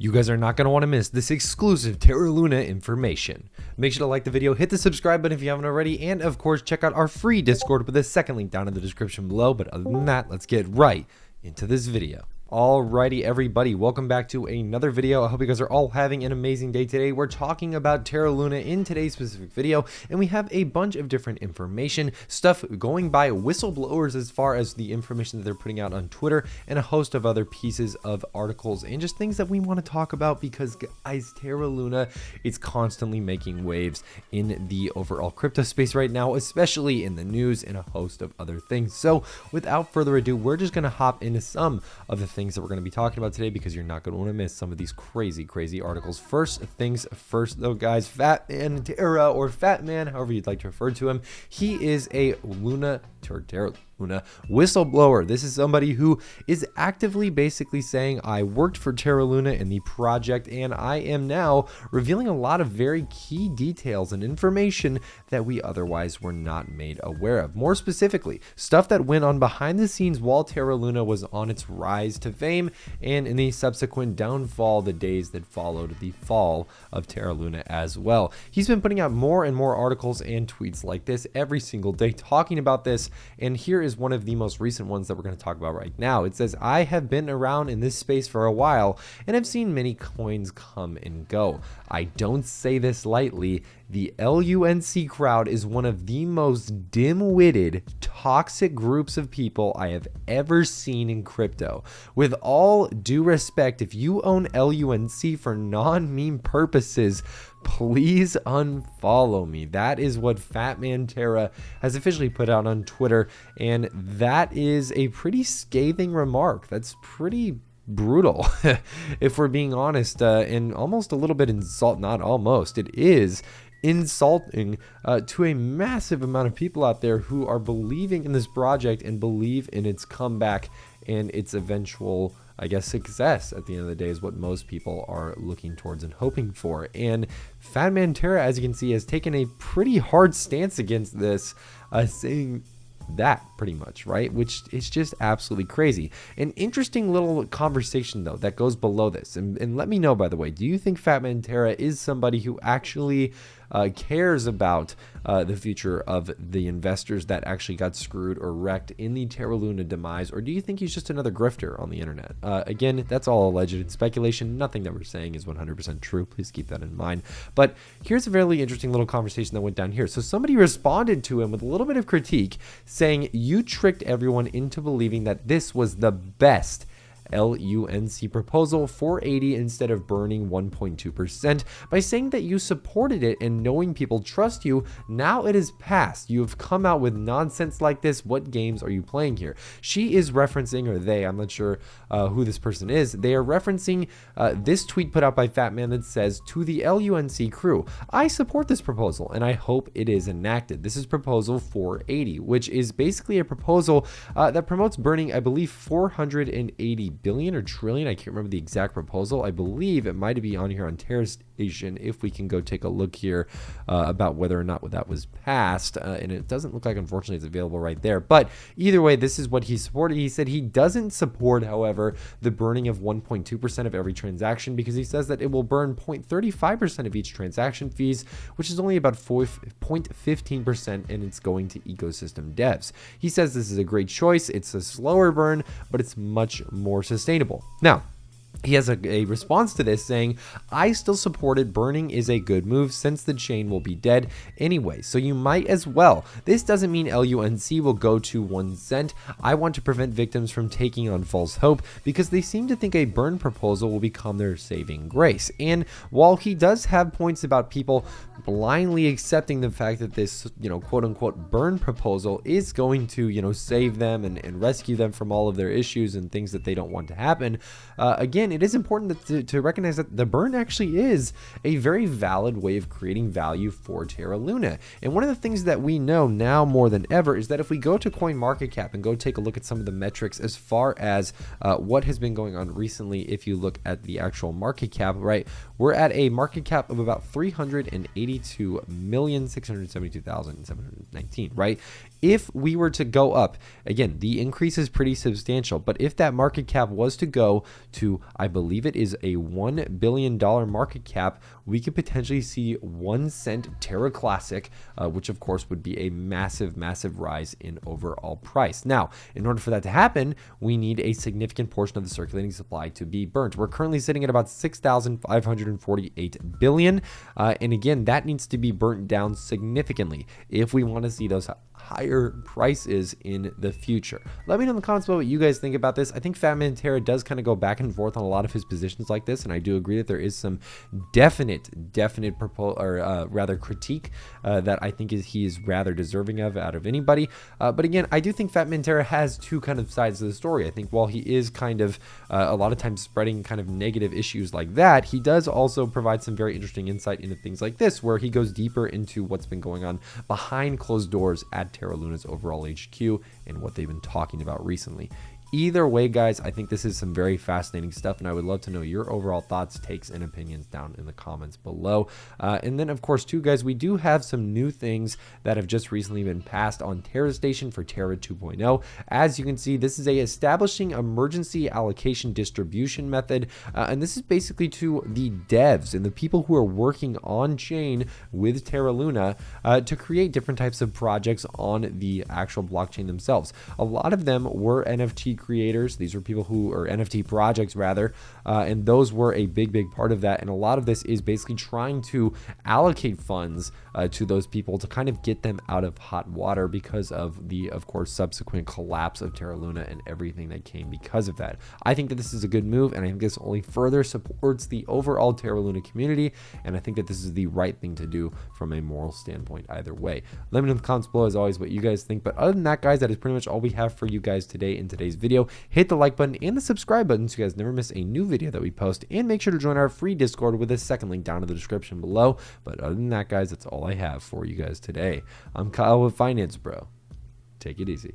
You guys are not going to want to miss this exclusive Terra Luna information. Make sure to like the video, hit the subscribe button if you haven't already, and of course check out our free Discord with the second link down in the description below. But other than that, let's get right into this video. Alrighty everybody, welcome back to another video. I hope you guys are all having an amazing day today. We're talking about Terra Luna in today's specific video, and we have a bunch of different information, stuff going by whistleblowers as far as the information that they're putting out on Twitter, and a host of other pieces of articles and just things that we want to talk about because guys, Terra Luna is constantly making waves in the overall crypto space right now, especially in the news and a host of other things. So without further ado, we're just going to hop into some of the things that we're going to be talking about today because you're not going to want to miss some of these crazy articles. First things first though, guys, FatManTara, or Fatman, however you'd like to refer to him, he is a Terra Luna whistleblower. This is somebody who is actively basically saying, I worked for Terra Luna in the project and I am now revealing a lot of very key details and information that we otherwise were not made aware of. More specifically, stuff that went on behind the scenes while Terra Luna was on its rise to fame and in the subsequent downfall, the days that followed the fall of Terra Luna as well. He's been putting out more and more articles and tweets like this every single day talking about this, and here is one of the most recent ones that we're going to talk about right now. It says, I have been around in this space for a while and have seen many coins come and go. I don't say this lightly. The LUNC crowd is one of the most dim-witted, toxic groups of people I have ever seen in crypto. With all due respect, if you own LUNC for non-meme purposes, please unfollow me. That is what FatManTara has officially put out on Twitter, and that is a pretty scathing remark. That's pretty brutal if we're being honest, and almost a little bit not almost, it is insulting to a massive amount of people out there who are believing in this project and believe in its comeback and its eventual, I guess, success at the end of the day is what most people are looking towards and hoping for. And FatManTara, as you can see, has taken a pretty hard stance against this, saying that pretty much, right? Which is just absolutely crazy. An interesting little conversation though that goes below this, and let me know, by the way, do you think FatManTara is somebody who actually cares about the future of the investors that actually got screwed or wrecked in the Terra Luna demise, or do you think he's just another grifter on the internet? Again, that's all alleged and speculation. Nothing that we're saying is 100% true. Please keep that in mind. But here's a really interesting little conversation that went down here. So somebody responded to him with a little bit of critique saying, you tricked everyone into believing that this was the best LUNC proposal, 480 instead of burning 1.2%, by saying that you supported it and knowing people trust you. Now it is past. You have come out with nonsense like this. What games are you playing here? She is referencing, or they, I'm not sure who this person is, they are referencing this tweet put out by Fatman that says, to the LUNC crew, I support this proposal and I hope it is enacted. This is proposal 480, which is basically a proposal that promotes burning, I believe, 480 billion or trillion. I can't remember the exact proposal. I believe it might be on here on Terra Station if we can go take a look here about whether or not that was passed, and it doesn't look like, unfortunately, it's available right there. But either way, this is what he supported. He said he doesn't support, however, the burning of 1.2% of every transaction because he says that it will burn 0.35% of each transaction fees, which is only about 0.15%, and it's going to ecosystem devs. He says this is a great choice. It's a slower burn, but it's much more sustainable. Now, he has a response to this saying, I still support it. Burning is a good move since the chain will be dead anyway, so you might as well. This doesn't mean LUNC will go to 1 cent. I want to prevent victims from taking on false hope because they seem to think a burn proposal will become their saving grace. And while he does have points about people blindly accepting the fact that this, quote unquote burn proposal is going to, save them and rescue them from all of their issues and things that they don't want to happen, again, it is important to recognize that the burn actually is a very valid way of creating value for Terra Luna. And one of the things that we know now more than ever is that if we go to CoinMarketCap and go take a look at some of the metrics as far as what has been going on recently, if you look at the actual market cap, right, we're at a market cap of about 382,672,719, right? If we were to go up, again, the increase is pretty substantial, but if that market cap was to go to, I believe it is a $1 billion market cap, we could potentially see 1 cent Terra Classic, which of course would be a massive, massive rise in overall price. Now, in order for that to happen, we need a significant portion of the circulating supply to be burnt. We're currently sitting at about 6,548 billion. And again, that needs to be burnt down significantly if we want to see those higher prices in the future. Let me know in the comments below what you guys think about this. I think FatManTara does kind of go back and forth on a lot of his positions like this, and I do agree that there is some definite critique that I think he is rather deserving of out of anybody. But again, I do think FatManTara has two kind of sides of the story. I think while he is kind of a lot of times spreading kind of negative issues like that, he does also provide some very interesting insight into things like this, where he goes deeper into what's been going on behind closed doors at Terra Luna's overall HQ and what they've been talking about recently. Either way, guys, I think this is some very fascinating stuff, and I would love to know your overall thoughts, takes, and opinions down in the comments below. And then, of course, too, guys, we do have some new things that have just recently been passed on Terra Station for Terra 2.0. As you can see, this is a establishing emergency allocation distribution method, and this is basically to the devs and the people who are working on chain with Terra Luna to create different types of projects on the actual blockchain themselves. A lot of them were NFT creators. These were people who are NFT projects rather, and those were a big part of that. And a lot of this is basically trying to allocate funds to those people to kind of get them out of hot water because of the, of course, subsequent collapse of Terra Luna and everything that came because of that. I think that this is a good move, and I think this only further supports the overall Terra Luna community, and I think that this is the right thing to do from a moral standpoint either way. Let me know in the comments below, as always, what you guys think. But other than that, guys, that is pretty much all we have for you guys today in today's video. Hit the like button and the subscribe button so you guys never miss a new video that we post, and make sure to join our free Discord with the second link down in the description below. But other than that, guys, that's all I have for you guys today. I'm Kyle with Finance Bro. Take it easy.